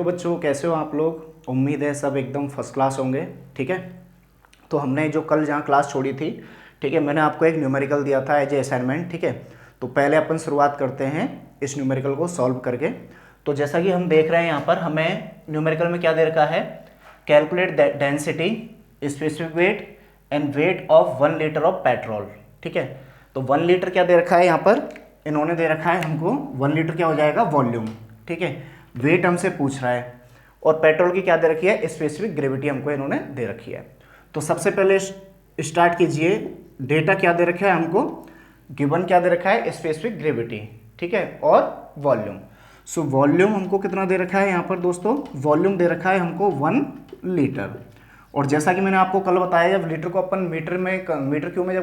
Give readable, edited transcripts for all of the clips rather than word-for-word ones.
Hello बच्चों, कैसे हो आप लोग। उम्मीद है सब एकदम फर्स्ट क्लास होंगे। ठीक है, तो हमने जो कल जहाँ क्लास छोड़ी थी, ठीक है, मैंने आपको एक न्यूमेरिकल दिया था एज ए असाइनमेंट। ठीक है, तो पहले अपन शुरुआत करते हैं इस न्यूमेरिकल को सॉल्व करके। तो जैसा कि हम देख रहे हैं यहाँ पर हमें न्यूमेरिकल में क्या दे रखा है, calculate density, specific weight and weight of 1 litre of petrol. ठीक है, तो 1 लीटर क्या दे रखा है यहाँ पर, इन्होंने दे रखा है हमको 1 लीटर क्या हो जाएगा, वॉल्यूम। ठीक है, वेट हमसे पूछ रहा है और पेट्रोल की क्या दे रखी है, स्पेसिफिक ग्रेविटी हमको इन्होंने दे रखी है। तो सबसे पहले स्टार्ट कीजिए। डेटा क्या दे रखा है हमको, गिवन क्या दे रखा है, स्पेसिफिक ग्रेविटी, ठीक है, और वॉल्यूम। सो वॉल्यूम हमको कितना दे रखा है यहाँ पर दोस्तों, वॉल्यूम दे रखा है हमको 1 लीटर। और जैसा कि मैंने आपको कल बताया, जब लीटर को अपन मीटर क्यू में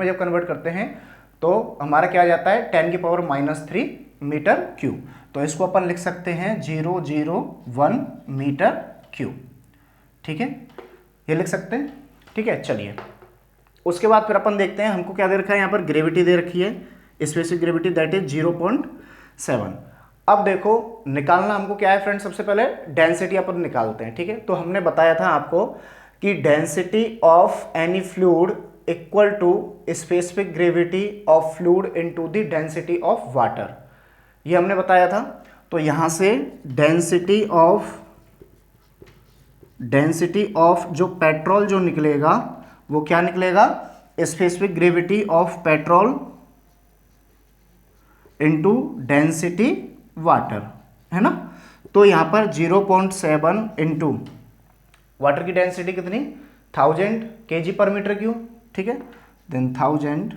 जब कन्वर्ट करते हैं तो हमारा क्या आ जाता है 10⁻³ मीटर क्यू। तो इसको अपन लिख सकते हैं 001 मीटर क्यू। ठीक है, ये लिख सकते हैं। ठीक है, चलिए उसके बाद फिर अपन देखते हैं हमको क्या दे रखा है, यहाँ पर ग्रेविटी दे रखी है, स्पेसिफिक ग्रेविटी दैट इज 0.7। अब देखो निकालना हमको क्या है फ्रेंड, सबसे पहले डेंसिटी अपन निकालते हैं। ठीक है, तो हमने बताया था आपको कि density of any fluid equal to specific gravity of fluid into the density of water, ये हमने बताया था। तो यहां से डेंसिटी ऑफ जो पेट्रोल जो निकलेगा वो क्या निकलेगा, specific gravity of petrol into density water, है ना। तो यहां पर 0.7 इंटू वाटर की डेंसिटी कितनी, 1000 kg पर मीटर क्यूब। ठीक है, देन 1000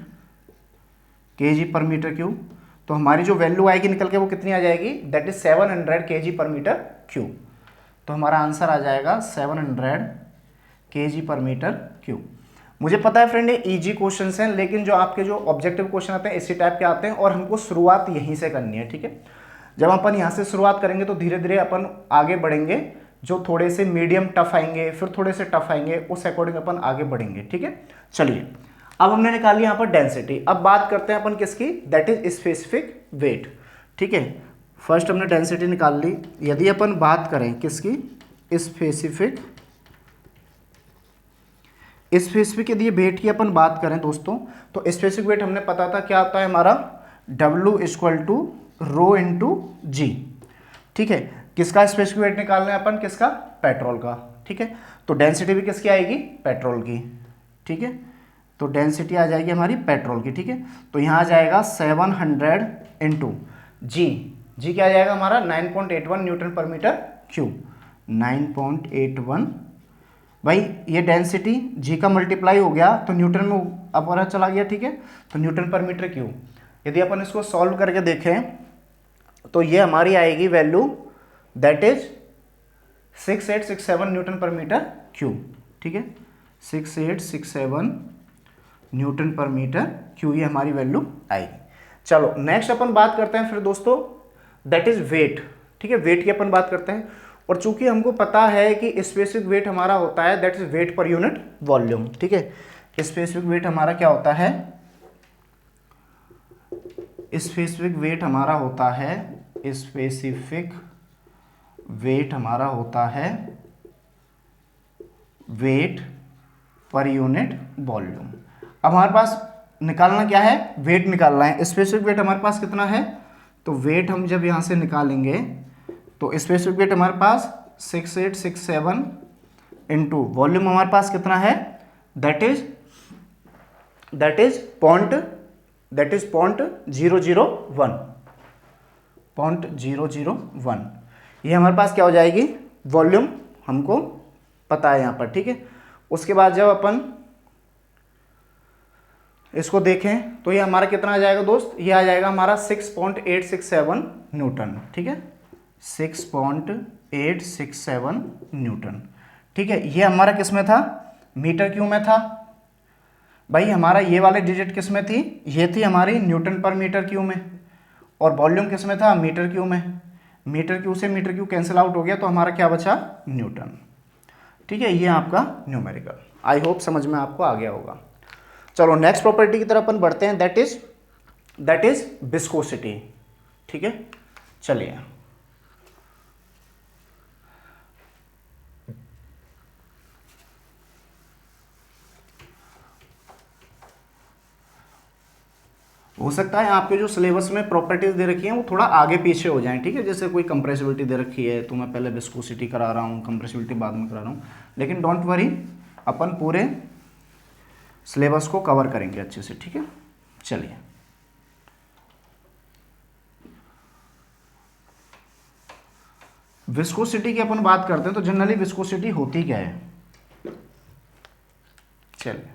kg पर मीटर क्यूब। तो हमारी जो वैल्यू आएगी निकल के वो कितनी आ जाएगी, दैट इज 700 kg पर मीटर क्यूब। तो हमारा आंसर आ जाएगा 700 kg पर मीटर क्यूब। मुझे पता है फ्रेंड ये इजी क्वेश्चन हैं, लेकिन जो आपके जो ऑब्जेक्टिव क्वेश्चन आते हैं इसी टाइप के आते हैं और हमको शुरुआत यहीं से करनी है। ठीक है, जब अपन यहाँ से शुरुआत करेंगे तो धीरे धीरे अपन आगे बढ़ेंगे, जो थोड़े से मीडियम टफ आएंगे फिर थोड़े से टफ आएंगे, उस अकॉर्डिंग अपन आगे बढ़ेंगे। ठीक है, चलिए अब हमने निकाली यहाँ पर डेंसिटी। अब बात करते हैं अपन किसकी, दैट इज स्पेसिफिक वेट। ठीक है, फर्स्ट हमने डेंसिटी निकाल ली। यदि अपन बात करें किसकी, स्पेसिफिक यदि वेट की अपन बात करें दोस्तों, तो स्पेसिफिक वेट हमने पता था क्या होता है हमारा, W = ρ/g। ठीक है, किसका स्पेसिफिक वेट निकालना है अपन, किसका, पेट्रोल का। ठीक है, तो डेंसिटी भी किसकी आएगी, पेट्रोल की। ठीक है, तो डेंसिटी आ जाएगी हमारी पेट्रोल की। ठीक है, तो यहाँ आ जाएगा 700 इंटू जी क्या आ जाएगा हमारा 9.81 न्यूटन पर मीटर क्यूब। 9.81, भाई ये डेंसिटी जी का मल्टीप्लाई हो गया तो न्यूटन में अपना चला गया। ठीक है, तो न्यूटन पर मीटर क्यूब। यदि अपन इसको सॉल्व करके देखें तो ये हमारी आएगी वैल्यू दैट इज 6867 न्यूटन पर मीटर क्यूब। ठीक है, 6867 न्यूटन पर मीटर क्यूब, ये हमारी वैल्यू आएगी। चलो नेक्स्ट अपन बात करते हैं फिर दोस्तों, दैट इज वेट। ठीक है, वेट की अपन बात करते हैं, और चूंकि हमको पता है कि स्पेसिफिक वेट हमारा होता है that is weight per unit volume. ठीक है, स्पेसिफिक वेट हमारा क्या होता है, स्पेसिफिक वेट हमारा होता है वेट पर यूनिट वॉल्यूम। अब हमारे पास निकालना क्या है, वेट निकालना है। स्पेसिफिक वेट हमारे पास कितना है, तो वेट हम जब यहां से निकालेंगे तो स्पेसिफिक वेट हमारे पास 6867 इंटू वॉल्यूम हमारे पास कितना है, दैट इज 0.001 ये हमारे पास क्या हो जाएगी, वॉल्यूम हमको पता है यहाँ पर। ठीक है, उसके बाद जब अपन इसको देखें तो ये हमारा कितना आ जाएगा दोस्त, ये आ जाएगा हमारा 6.867 न्यूटन। ठीक है, 6.867 न्यूटन। ठीक है, ये हमारा किस में था, मीटर क्यूब में था। भाई हमारा ये वाले डिजिट किस में थी, ये थी हमारी न्यूटन पर मीटर क्यूब में, और वॉल्यूम किस में था, मीटर क्यूब में। मीटर क्यूब से मीटर क्यूब कैंसिल आउट हो गया तो हमारा क्या बचा, न्यूटन। ठीक है, ये आपका न्यूमेरिकल। आई होप समझ में आपको आ गया होगा। चलो नेक्स्ट प्रॉपर्टी की तरफ अपन बढ़ते हैं, दैट इज विस्कोसिटी। ठीक है, चलिए हो सकता है आपके जो सिलेबस में प्रॉपर्टीज दे रखी हैं वो थोड़ा आगे पीछे हो जाएं, ठीक है। जैसे कोई कंप्रेसिबिलिटी दे रखी है तो मैं पहले विस्कोसिटी करा रहा हूँ, कंप्रेसिबिलिटी बाद में करा रहा हूँ, लेकिन डोंट वरी, अपन पूरे सिलेबस को कवर करेंगे अच्छे से, ठीक है। चलिए, विस्कोसिटी की अपन बात करते हैं तो जनरली विस्कोसिटी होती क्या है। चलिए,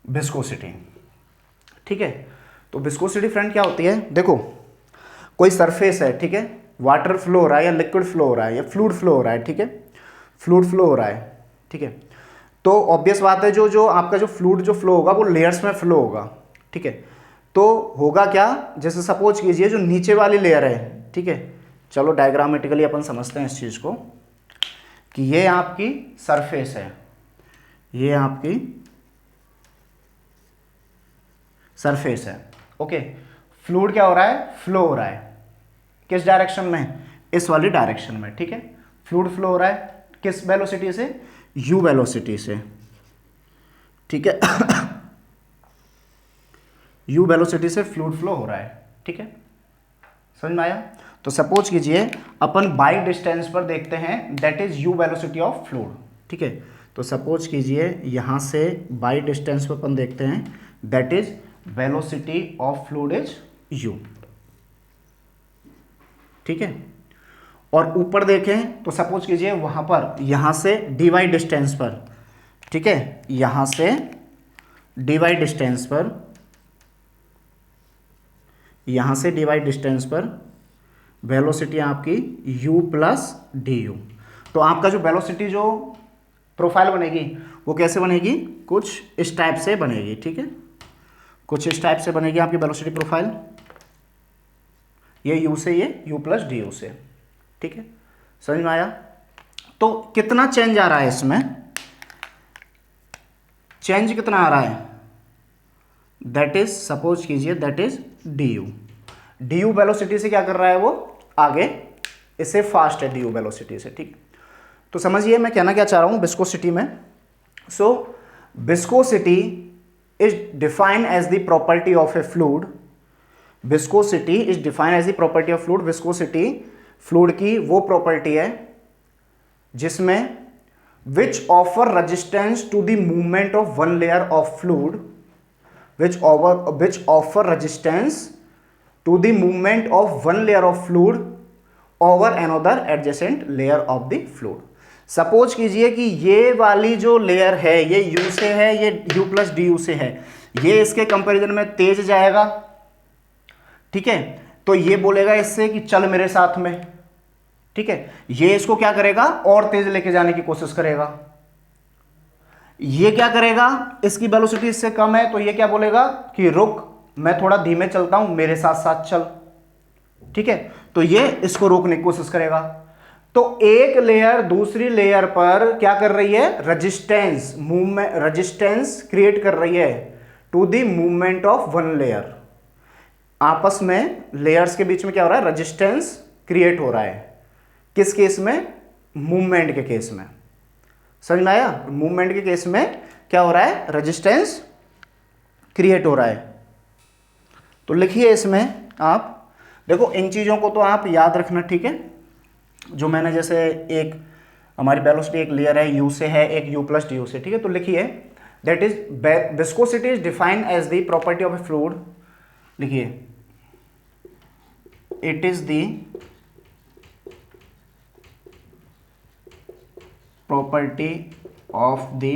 विस्कोसिटी, ठीक है। तो विस्कोसिटी फ्रेंड क्या होती है, देखो कोई सरफेस है, ठीक है, वाटर फ्लो हो रहा है या लिक्विड फ्लो हो रहा है या फ्लूइड फ्लो हो रहा है, ठीक है, फ्लूइड फ्लो हो रहा है, ठीक है। तो ऑब्वियस बात है जो जो आपका जो फ्लूइड जो फ्लो होगा वो लेयर्स में फ्लो होगा, ठीक है। तो होगा क्या, जैसे सपोज कीजिए जो नीचे वाली लेयर है, ठीक है, चलो डायग्रामेटिकली अपन समझते हैं इस चीज़ को कि ये आपकी सरफेस है, ये आपकी सरफेस है, ओके। फ्लूइड क्या हो रहा है, फ्लो हो रहा है, किस डायरेक्शन में, इस वाली डायरेक्शन में, ठीक है। फ्लूइड फ्लो हो रहा है किस वेलोसिटी से, u वेलोसिटी से, ठीक है। u वेलोसिटी से फ्लूइड फ्लो हो रहा है, ठीक है, समझ में आया। तो सपोज कीजिए अपन बाई डिस्टेंस पर देखते हैं, that is u velocity of fluid, ठीक है। तो सपोज कीजिए यहां से बाई डिस्टेंस पर अपन देखते हैं, that is velocity of fluid is u, ठीक है। और ऊपर देखें तो सपोज कीजिए वहां पर यहां से dy डिस्टेंस पर, ठीक है, यहां से dy डिस्टेंस पर, यहां से dy डिस्टेंस पर वेलोसिटी आपकी u प्लस du। तो आपका जो वेलोसिटी जो प्रोफाइल बनेगी वो कैसे बनेगी, कुछ इस टाइप से बनेगी, ठीक है, कुछ इस टाइप से बनेगी आपकी वेलोसिटी प्रोफाइल, ये u से ये u प्लस du से, ठीक है, समझ में आया। तो कितना चेंज आ रहा है इसमें, चेंज कितना आ रहा है, दैट इज सपोज कीजिए दैट इज du वेलोसिटी से क्या कर रहा है वो आगे, इससे फास्ट है du वेलोसिटी से, ठीक। तो समझिए मैं कहना क्या चाह रहा हूं विस्कोसिटी में। So viscosity is defined as the property of a fluid, viscosity is defined as the property of fluid. Viscosity fluid की वो प्रॉपर्टी है जिसमें which offer resistance to the movement of one layer of fluid, which offer resistance to the movement of one layer of fluid over another adjacent layer of the fluid. Suppose कीजिए कि ये वाली जो layer है ये u से है, ये u प्लस du से है, ये इसके कंपैरिजन में तेज जाएगा, ठीक है। तो ये बोलेगा इससे कि चल मेरे साथ में, ठीक है, ये इसको क्या करेगा और तेज लेके जाने की कोशिश करेगा। ये क्या करेगा, इसकी वेलोसिटी इससे कम है तो ये क्या बोलेगा कि रुक, मैं थोड़ा धीमे चलता हूं, मेरे साथ साथ चल, ठीक है। तो ये इसको रोकने की कोशिश करेगा। तो एक लेयर दूसरी लेयर पर क्या कर रही है, रेजिस्टेंस, मूवमेंट, रेजिस्टेंस क्रिएट कर रही है to the movement of one layer. आपस में लेयर्स के बीच में क्या हो रहा है, रेजिस्टेंस क्रिएट हो रहा है, किस केस में, मूवमेंट के केस में, समझ में आया। मूवमेंट के केस में क्या हो रहा है, रेजिस्टेंस क्रिएट हो रहा है। तो लिखिए इसमें आप, देखो इन चीजों को तो आप याद रखना, ठीक है। जो मैंने जैसे एक हमारी वेलोसिटी एक लेयर है u से है, एक u प्लस du से, ठीक है। तो लिखिए that is viscosity is defined as the property of a fluid, लिखिए it is the property of the,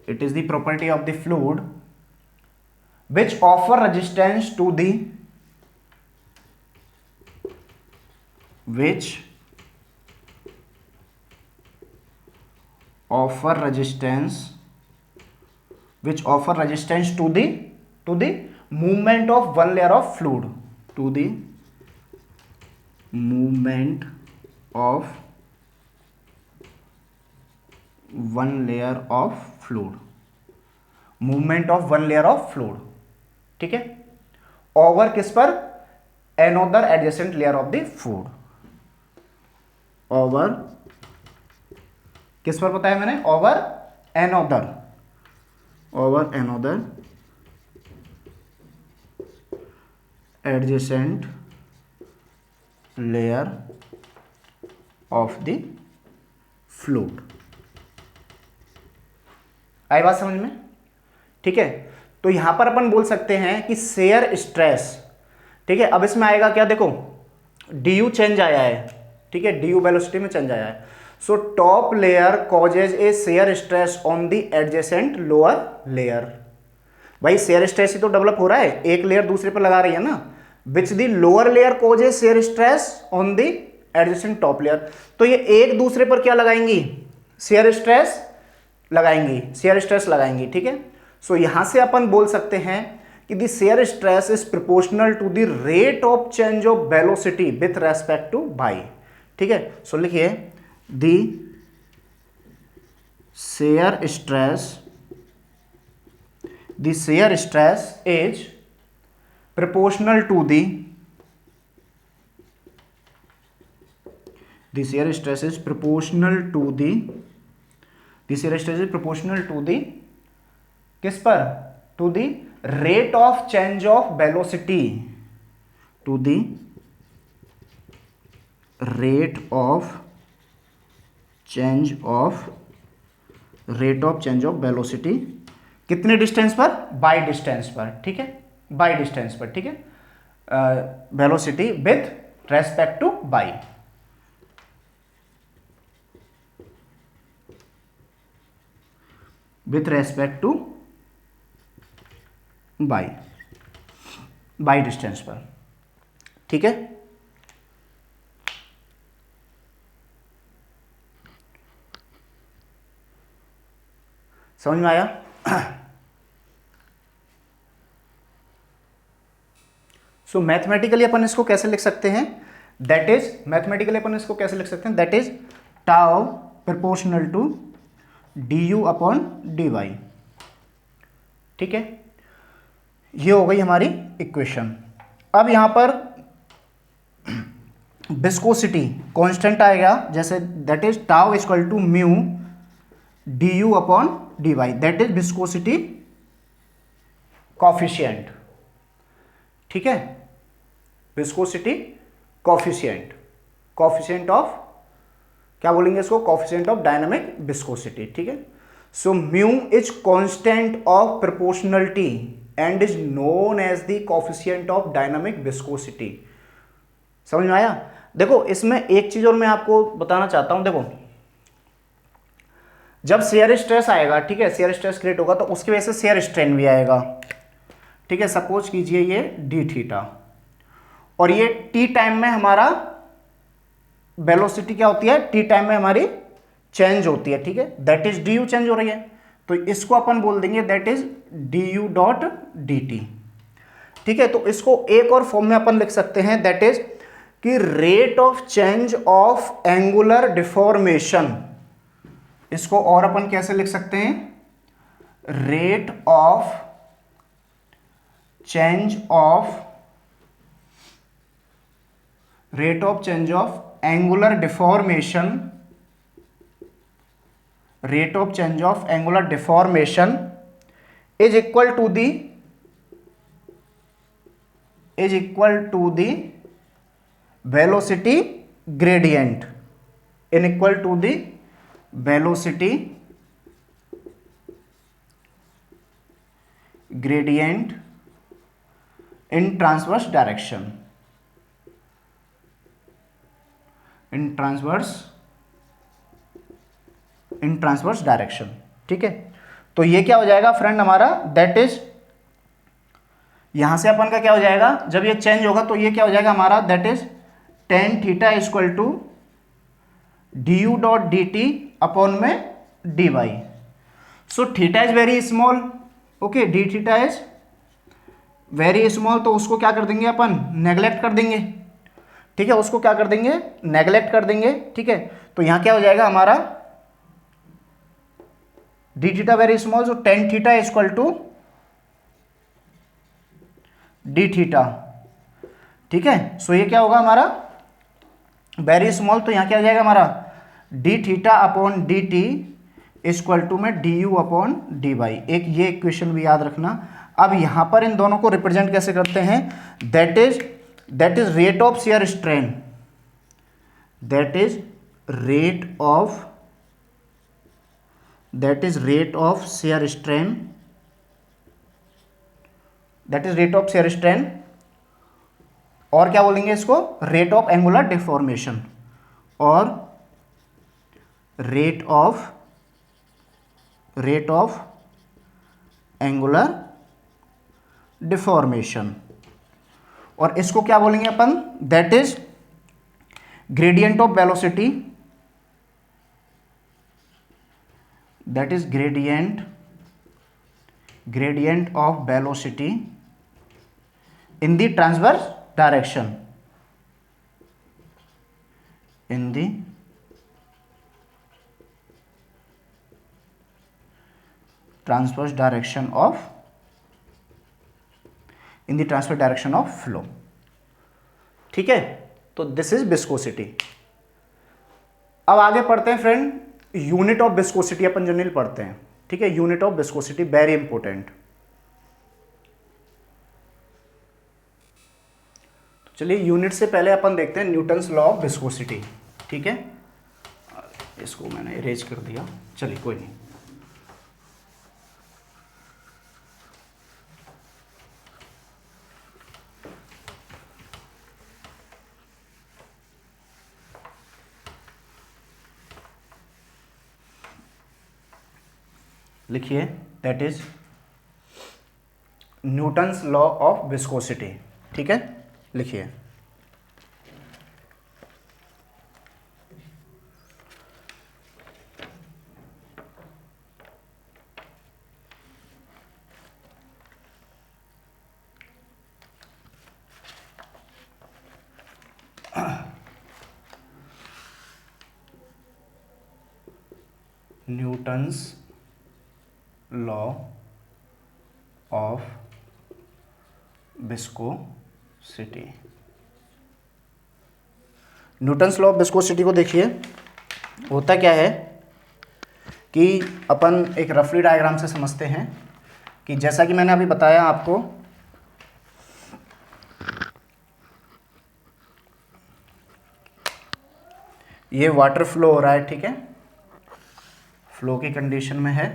it is the property of the fluid which offer resistance to the, which offer resistance, which offer resistance to the movement of one layer of fluid, to the movement of one layer of fluid, movement of one layer of fluid, ठीक है, over किस पर, another adjacent layer of the fluid, over, किस पर बताया मैंने, over another, over another adjacent layer of the fluid. आई बात समझ में? ठीक है, तो यहां पर अपन बोल सकते हैं कि शेयर स्ट्रेस, ठीक है। अब इसमें आएगा क्या, देखो डी चेंज आया है, ठीक है, डी वेलोसिटी में चेंज आया है। So top layer causes A shear stress on the adjacent lower layer. भाई शेयर स्ट्रेस ही तो डेवलप हो रहा है, एक लेयर दूसरे पर लगा रही है ना, which the lower layer causes shear stress on the adjacent top layer. तो ये एक दूसरे पर क्या लगाएंगी, शेयर स्ट्रेस लगाएंगी, शेयर स्ट्रेस लगाएंगी, ठीक है। सो यहां से अपन बोल सकते हैं कि the shear stress is proportional to the rate of change of velocity with respect to y, ठीक है। सो लिखिए the shear stress is proportional to the shear stress is proportional to the shear stress is proportional to the किस पर, to the rate of change of velocity, to the rate of change of velocity, कितने distance पर, by distance पर, ठीक है, by distance पर, ठीक है, velocity with respect to by. With respect to by distance पर, ठीक है। समझ में आया? सो मैथमेटिकली अपन इसको कैसे लिख सकते हैं, दैट इज, मैथमेटिकली अपन इसको कैसे लिख सकते हैं, that is tau proportional to D you upon D y, ठीक है। ये हो गई हमारी इक्वेशन। अब यहां पर विस्कोसिटी कांस्टेंट आएगा, जैसे that is tau equal to mu d you upon D y, that is viscosity coefficient, ठीक है, विस्कोसिटी कॉफिशिएंट, कॉफिशिएंट ऑफ, क्या बोलेंगे इसको, कॉफिशिएंट ऑफ डायनामिक विस्कोसिटी, ठीक है। So mu is constant of proportionality and is known as the coefficient of dynamic viscosity. समझ में आया? देखो इसमें एक चीज और मैं आपको बताना चाहता हूं, देखो जब शेयर स्ट्रेस आएगा, ठीक है, शेयर स्ट्रेस क्रिएट होगा तो उसकी वजह से शेयर स्ट्रेन भी आएगा, ठीक है। सपोज कीजिए ये डी थीटा और ये टी टाइम में हमारा वेलोसिटी क्या होती है, टी टाइम में हमारी चेंज होती है, ठीक है, that is D you change हो रही है, तो इसको अपन बोल देंगे that is D U dot D T, ठीक है। तो इसको एक और फॉर्म में अपन लिख सकते हैं, दैट इज कि rate of change of angular deformation, इसको और अपन कैसे लिख सकते हैं, rate of change of angular deformation, rate of change of angular deformation is equal to the velocity gradient, in equal to the velocity gradient in transverse direction, in transverse direction, ठीक है। तो ये क्या हो जाएगा फ्रेंड हमारा, that is, यहां से अपन का क्या हो जाएगा, जब ये चेंज होगा तो ये क्या हो जाएगा हमारा, that is tan theta equal to D U dot D T upon में D Y. So theta is very small, okay, D theta is very small, तो उसको क्या कर देंगे अपन, नेग्लेक्ट कर देंगे, ठीक है, उसको क्या कर देंगे, नेग्लेक्ट कर देंगे, ठीक है। तो यहां क्या हो जाएगा हमारा D theta very small, so tan theta equal to d theta, ठीक है। सो ये क्या होगा हमारा वेरी स्मॉल, तो यहाँ क्या आ जाएगा हमारा D theta upon D T equal to में D you upon D Y. एक ये इक्वेशन भी याद रखना। अब यहाँ पर इन दोनों को रिप्रेजेंट कैसे करते हैं, that is rate of shear strain, that is rate of shear strain, that is rate of shear strain, और क्या बोलेंगे इसको, रेट ऑफ एंगुलर डिफॉर्मेशन, और रेट ऑफ एंगुलर डिफॉर्मेशन, और इसको क्या बोलेंगे अपन, that is gradient of velocity, that is gradient of velocity in the transverse direction, in the transverse direction of flow। ठीक है, तो दिस इज विस्कोसिटी। अब आगे पढ़ते हैं friend, unit of viscosity upon general पढ़ते हैं। ठीक है, unit of viscosity very important. चलिए यूनिट से पहले अपन देखते हैं न्यूटन्स लॉ ऑफ विस्कोसिटी। ठीक है, इसको मैंने इरेज कर दिया, चलिए कोई नहीं। लिखिए, that is Newton's law of viscosity. ठीक है, लिखिए, Newton's law of viscosity. Newton's law of viscosity को देखिए, होता क्या है कि अपन एक रफली डायग्राम से समझते हैं कि जैसा कि मैंने अभी बताया आपको, ये वाटर फ्लो हो रहा है। ठीक है, फ्लो की कंडीशन में है,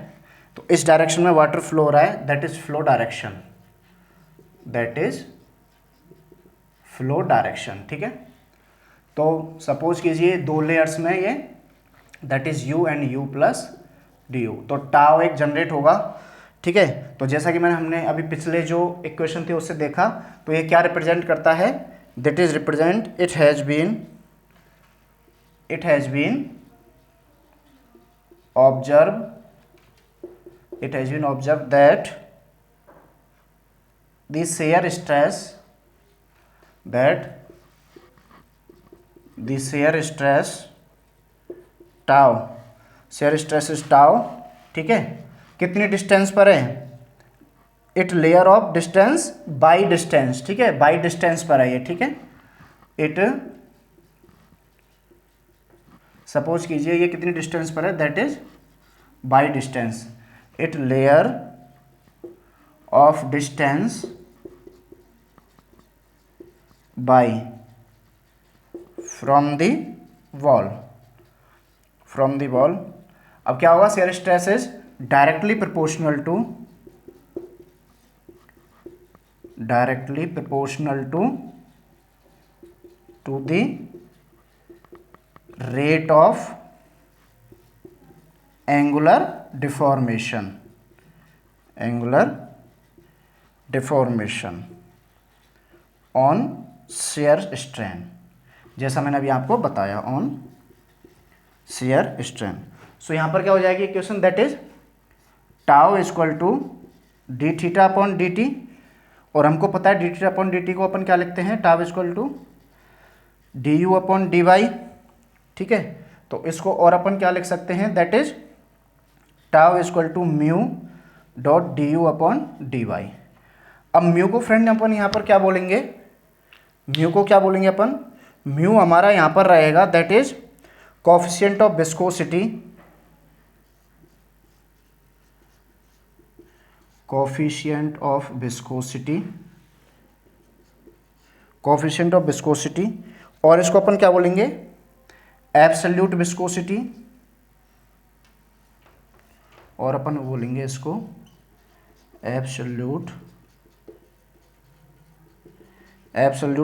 तो इस डायरेक्शन में वाटर फ्लो हो रहा है, that is flow direction, that is flow direction. ठीक है, तो सपोज कीजिए दो लेयर्स में ये, that is you and you plus D you, तो टाउ एक जनरेट होगा। ठीक है, तो जैसा कि हमने अभी पिछले जो इक्वेशन थी उससे देखा, तो ये क्या रिप्रेजेंट करता है, that is represent it has been observed that the shear stress tau, shear stress is tau। ठीक है, कितनी डिस्टेंस पर है, it layer of distance by distance. ठीक है, बाई डिस्टेंस पर है ये। ठीक है, इट सपोज कीजिए ये कितनी डिस्टेंस पर है, that is y distance, it layer of distance y from the wall. अब क्या होगा, shear stress is directly proportional to the rate of angular deformation on shear strain, जैसा मैंने अभी आपको बताया, ऑन शेयर स्ट्रेन। सो यहाँ पर क्या हो जाएगी equation, that is tau equal to d theta upon D t, और हमको पता है d theta upon D t को अपन क्या लिखते हैं, tau equal to D you upon D y. ठीक है, तो इसको और अपन क्या लिख सकते हैं, that is tau equal to mu dot d you upon D y. अब म्यू को फ्रेंड अपन यहाँ पर क्या बोलेंगे, म्यू को क्या बोलेंगे अपन, म्यू हमारा यहाँ पर रहेगा that is coefficient of viscosity, coefficient of viscosity, coefficient of viscosity, और इसको अपन क्या बोलेंगे, एब्सोल्यूट विस्कोसिटी, और अपन बोलेंगे इसको एब्सोल्यूट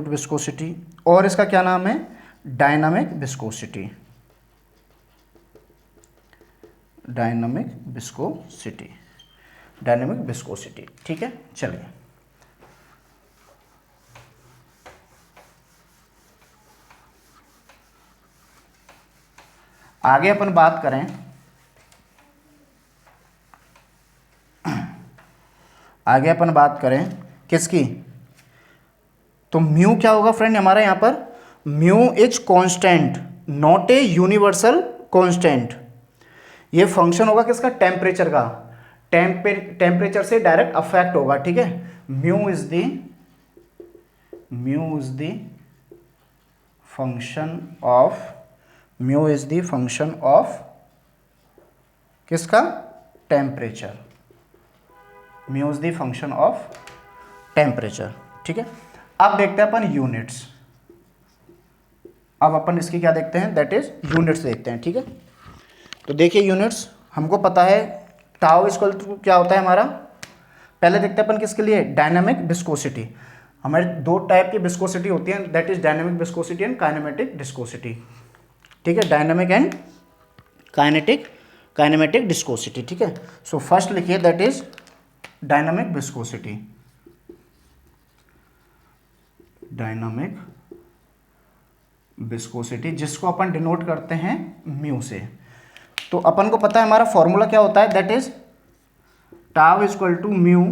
विस्कोसिटी, और इसका क्या नाम है, dynamic viscosity, dynamic viscosity, dynamic viscosity. ठीक है, चलिए आगे अपन बात करें, आगे अपन बात करें किसकी, तो म्यू क्या होगा फ्रेंड हमारा यहाँ पर, mu is constant not a universal constant. ये फंक्शन होगा किसका, टेम्परेचर का, टेम्परेचर से डायरेक्ट अफेक्ट होगा। ठीक है, mu is the function of, mu is the function of किसका, temperature, mu is the function of temperature. ठीक है, अब देखते हैं अपन यूनिट्स, अब अपन इसकी क्या देखते हैं, दैट इज यूनिट्स देखते हैं। ठीक है, तो देखिए यूनिट्स हमको पता है टाउ इक्वल टू क्या होता है हमारा, पहले देखते हैं अपन किसके लिए, डायनामिक विस्कोसिटी। हमारे दो टाइप की विस्कोसिटी होती है, that is dynamic viscosity and kinematic viscosity. ठीक है, डायनामिक एंड काइनेमेटिक विस्कोसिटी। ठीक है, सो फर्स्ट लिखिए that is dynamic viscosity, dynamic viscosity जिसको अपन डिनोट करते हैं म्यू से। तो अपन को पता है हमारा फॉर्मूला क्या होता है, that is tau is equal to mu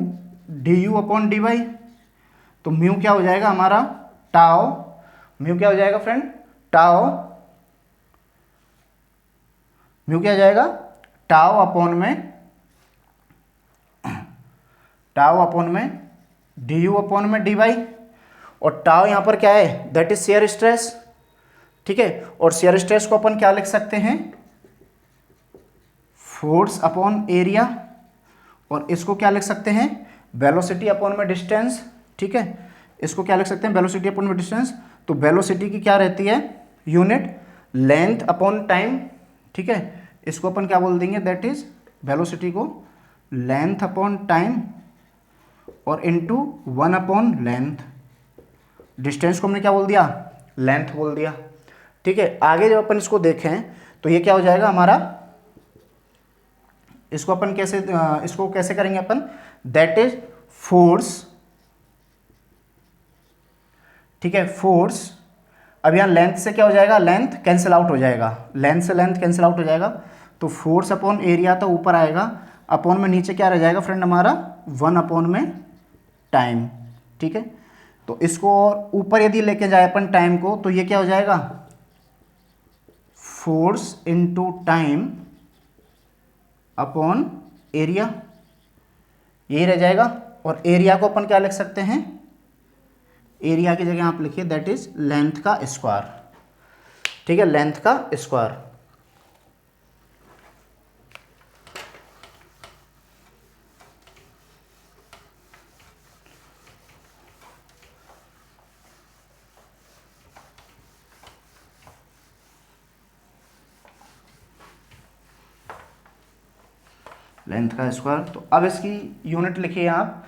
d you upon D y. तो म्यू क्या हो जाएगा हमारा, टाउ, म्यू क्या हो जाएगा फ्रेंड, टाउ, म्यू क्या हो जाएगा, टाउ अपॉन में डी यू अपॉन में डी वाई, और टाउ यहां पर क्या है, दैट इज शेयर स्ट्रेस। ठीक है, और शेयर स्ट्रेस को अपन क्या लिख सकते हैं, फोर्स अपॉन एरिया, और इसको क्या लिख सकते हैं, वेलोसिटी अपॉन में डिस्टेंस। ठीक है, इसको क्या लिख सकते हैं, वेलोसिटी अपॉन में डिस्टेंस। तो वेलोसिटी की क्या रहती है यूनिट, लेंथ अपॉन टाइम। ठीक है, इसको अपन क्या बोल देंगे, दैट इज वेलोसिटी को लेंथ अपॉन टाइम और इनटू 1 अपॉन लेंथ। डिस्टेंस को हमने क्या बोल दिया, लेंथ बोल दिया। ठीक है, आगे जब अपन इसको देखें तो ये क्या हो जाएगा हमारा, इसको अपन कैसे, इसको कैसे करेंगे अपन, दैट इज फोर्स। ठीक है, फोर्स, अब यहां लेंथ से क्या हो जाएगा, लेंथ कैंसिल आउट हो जाएगा, लेंथ से लेंथ कैंसिल आउट हो जाएगा। तो फोर्स अपॉन एरिया तो ऊपर आएगा, अपॉन में नीचे क्या रह जाएगा फ्रेंड हमारा, 1 अपॉन में टाइम। ठीक है, तो इसको और ऊपर यदि लेके जाए अपन टाइम को, तो ये क्या हो जाएगा, force into time upon area, यही रह जाएगा। और एरिया को अपन क्या लिख सकते हैं, एरिया की जगह आप लिखिए दैट इज लेंथ का स्क्वायर। ठीक है, लेंथ का स्क्वायर। लेंथ का स्क्वायर। तो अब इसकी यूनिट लिखिए आप,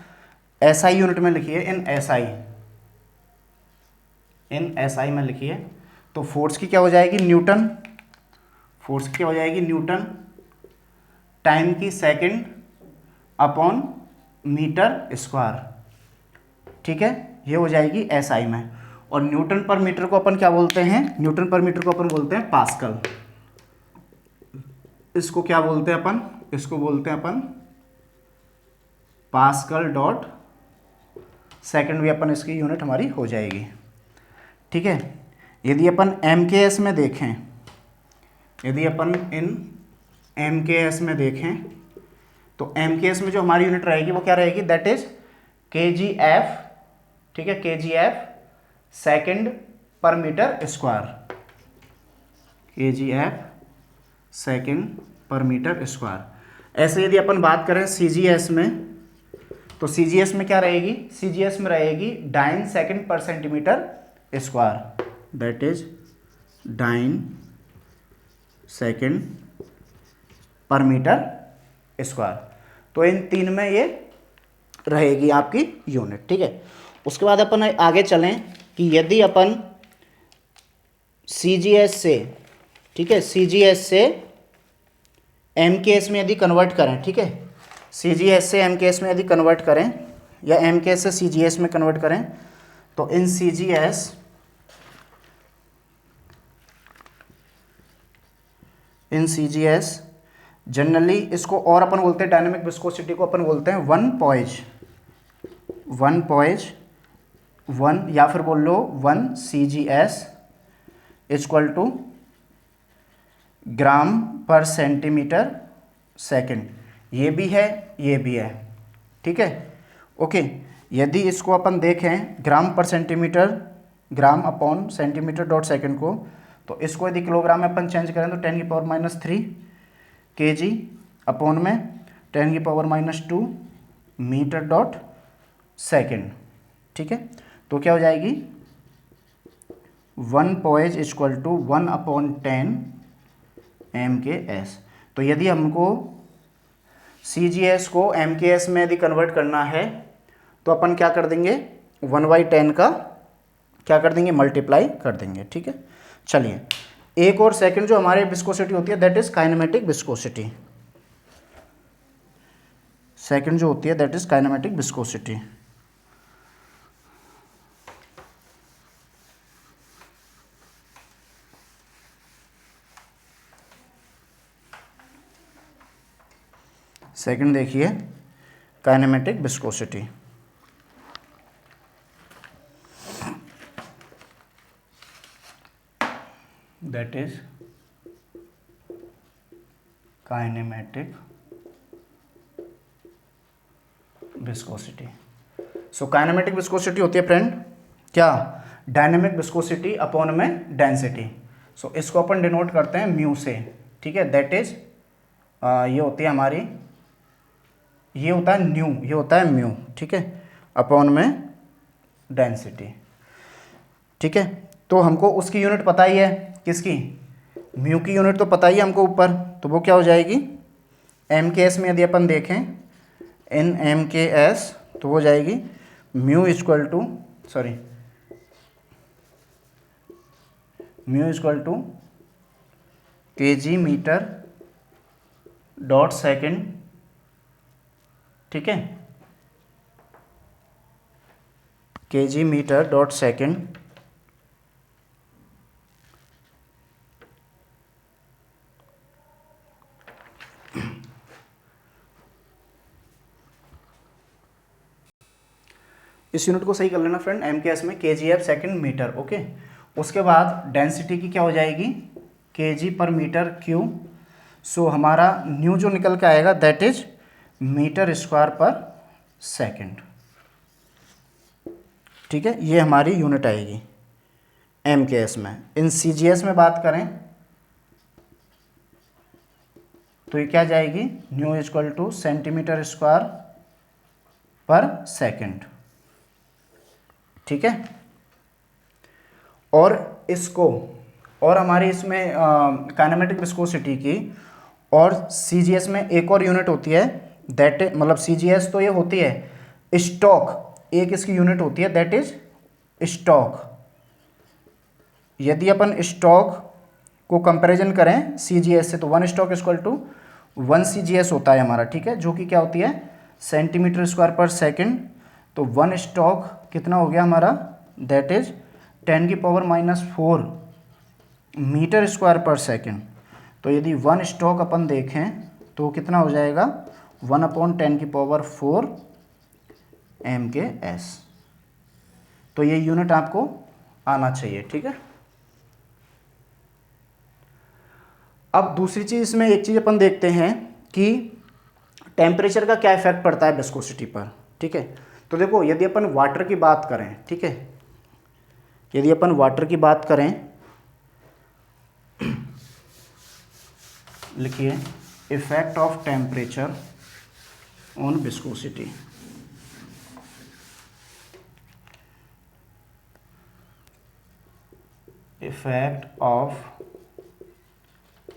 एसआई यूनिट में लिखिए, इन एसआई में लिखिए। तो फोर्स की क्या हो जाएगी, न्यूटन, फोर्स की क्या हो जाएगी, न्यूटन, टाइम की सेकंड अपॉन मीटर स्क्वायर। ठीक है, ये हो जाएगी एसआई में। और न्यूटन पर मीटर को अपन क्या बोलते हैं, न्यूटन पर मीटर को अपन बोलते हैं पास्कल। इसको क्या बोलते हैं अपन, इसको बोलते हैं अपन पास्कल डॉट सेकंड, भी अपन इसकी यूनिट हमारी हो जाएगी। ठीक है, यदि अपन एमकेएस में देखें, यदि अपन इन एमकेएस में देखें तो एमकेएस में जो हमारी यूनिट रहेगी वो क्या रहेगी, दैट इज केजीएफ। ठीक है, केजीएफ सेकंड पर metre square, kgf second per metre square. ऐसे यदि अपन बात करें CGS में, तो CGS में क्या रहेगी, CGS में रहेगी dyne second per centimetre square, that is dyne second per metre square. तो इन तीन में ये रहेगी आपकी यूनिट, ठीक है। उसके बाद अपन आगे चलें कि यदि अपन CGS से, ठीक है, CGS से MKS में यदि कन्वर्ट करें, ठीक है, CGS से MKS में यदि कन्वर्ट करें या MKS से CGS में कन्वर्ट करें, तो इन CGS जनरली इसको और अपन बोलते हैं, डायनेमिक विस्कोसिटी को अपन बोलते हैं वन पॉइज वन, या फिर बोल लो 1 CGS इक्वल टू ग्राम पर सेंटीमीटर सेकेंड। ये भी है, ये भी है, ठीक है, ओके। यदि इसको अपन देखें ग्राम पर सेंटीमीटर, ग्राम अपॉन सेंटीमीटर डॉट सेकेंड को, तो इसको यदि किलोग्राम में अपन चेंज करें तो 10⁻³ kg अपॉन में 10⁻² मीटर डॉट सेकेंड, ठीक है। तो क्या हो जाएगी 1 पॉइज इक्वल टू 1/10 MKS। तो यदि हमको CGS को MKS में यदि कन्वर्ट करना है तो अपन क्या कर देंगे, 1/10 का क्या कर देंगे, मल्टीप्लाई कर देंगे, ठीक है। चलिए, एक और सेकंड जो हमारे विस्कोसिटी होती है that is kinematic viscosity. Second जो होती है that is kinematic viscosity. Second देखिए kinematic viscosity. That is kinematic viscosity. So kinematic viscosity होती है फ्रेंड क्या, डायनेमिक विस्कोसिटी अपॉन में डेंसिटी। सो इसको अपन डिनोट करते हैं म्यू से, ठीक है। दैट इज ये होती है हमारी, ये होता है न्यू, ये होता है म्यू, ठीक है, अपॉन में डेंसिटी, ठीक है। तो हमको उसकी यूनिट पता ही है, किसकी, म्यू की यूनिट तो पता ही है हमको ऊपर, तो वो क्या हो जाएगी MKS में यदि अपन देखें इन MKS तो हो जाएगी mu equal to kg metre dot second, ठीक है, kg मीटर डॉट सेकेंड इस यूनिट को सही कर लेना फ्रेंड, MKS में kgf सेकेंड मीटर, ओके। उसके बाद डेंसिटी की क्या हो जाएगी kg पर मीटर क्यूब। सो हमारा न्यू जो निकल के आएगा दैट इज मीटर स्क्वायर पर सेकेंड, ठीक है। ये हमारी यूनिट आएगी MKS में। इन CGS में बात करें तो ये क्या जाएगी, new equal two centimetre square पर सेकेंड, ठीक है। और इसको, और हमारी इसमें काइनेमेटिक विस्कोसिटी की और CGS में एक और यूनिट होती है दैट, मतलब CGS तो ये होती है स्टॉक, एक इसकी यूनिट होती है दैट इज स्टॉक। यदि अपन स्टॉक को कंपैरिजन करें CGS से तो 1 स्टॉक इक्वल टू 1 CGS होता है हमारा, ठीक है, जो कि क्या होती है सेंटीमीटर स्क्वायर पर सेकेंड। तो 1 स्टॉक कितना हो गया हमारा, दैट इज 10⁻⁴ मीटर स्क्वायर पर सेकेंड। तो यदि 1 स्टॉक अपन देखें तो कितना हो जाएगा 1/10⁴ MKS। तो ये यूनिट आपको आना चाहिए, ठीक है। अब दूसरी चीज़ इसमें एक चीज़ अपन देखते हैं कि टेम्परेचर का क्या इफेक्ट पड़ता है विस्कोसिटी पर, ठीक है। तो देखो यदि अपन वाटर की बात करें, ठीक है, यदि अपन वाटर की बात करें, लिखिए effect of temperature on viscosity. Effect of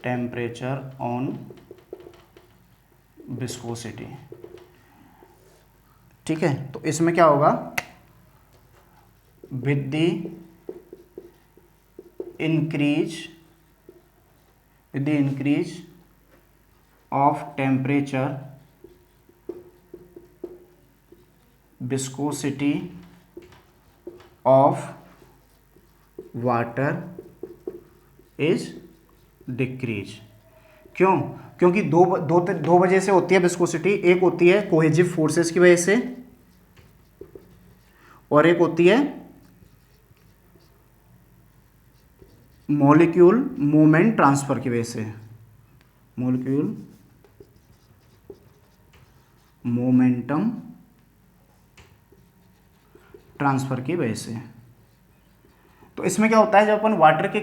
temperature on viscosity. ठीक है, तो इसमें क्या होगा, with the increase of temperature viscosity of water is decrease. क्यों? क्योंकि दो वजह से होती है विस्कोसिटी। एक होती है कोहेजिव फोर्सेस की वजह से और एक होती है मॉलिक्यूल मोमेंट ट्रांसफर की वजह से, मॉलिक्यूल मोमेंटम ट्रांसफर की वजह से। तो इसमें क्या होता है, जब अपन वाटर के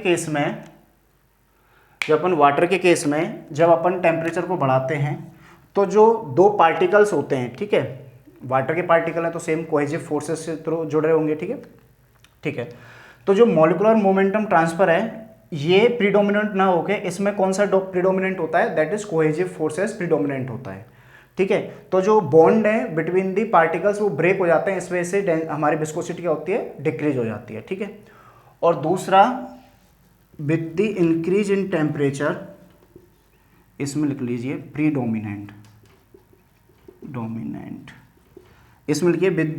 केस में जब अपन टेम्परेचर को बढ़ाते हैं तो जो दो पार्टिकल्स होते हैं, ठीक है, वाटर के पार्टिकल हैं तो सेम कोहेजिव फोर्सेस से तो जुड़े होंगे, ठीक है। तो जो मॉलिक्यूलर मोमेंटम ट्रांसफर है ये प्रीडोमिनेंट ना होके इसमें कौन सा प्रीडोमिनेंट होता है, that is cohesive forces predominant होता है, ठीक है। तो जो बॉन्ड है बिटवीन दी पार्टिकल्स वो ब्रेक हो जाते हैं, इस वजह से हमारी विस्कोसिटी क्या होती है, डिक्रीज हो जाती है, ठीक है। और दूसरा with the increase in temperature, इसमें लिख लीजिए प्रीडोमिनेंट, डोमिनेंट, इसमें लिखिए with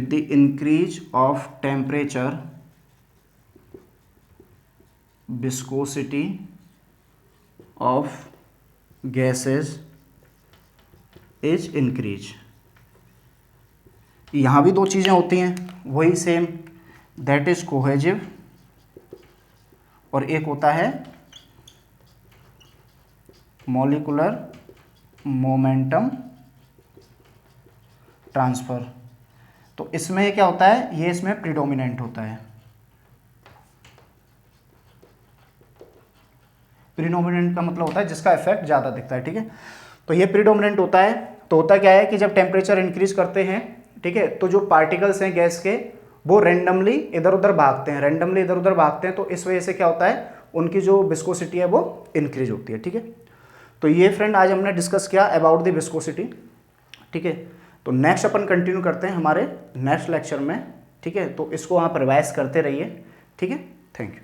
the increase of temperature viscosity of gases is increase. यहाँ भी दो चीज़ें होती हैं वही सेम, दैट इज कोहेजिव और एक होता है मॉलिक्यूलर मोमेंटम ट्रांसफर। तो इसमें क्या होता है, ये इसमें प्रीडोमिनेंट होता है। प्रीडोमिनेंट का मतलब होता है जिसका इफेक्ट ज़्यादा दिखता है, ठीक है। तो ये प्रीडोमिनेंट होता है। तो होता क्या है कि जब टेम्परेचर इंक्रीज करते हैं, ठीक है, तो जो पार्टिकल्स हैं गैस के वो रेंडमली इधर उधर भागते हैं, तो इस वजह से क्या होता है, उनकी जो विस्कोसिटी है वो इंक्रीज होती है, ठीक है। तो ये फ्रेंड आज हमने डिस्कस किया अबाउट द विस्कोसिटी, ठीक है। तो नेक्स्ट अपन कंटिन्यू करते हैं हमारे नेक्स्ट लेक्चर में, ठीक है। तो इसको आप रिवाइज करते रहिए, ठीक है। Thank you.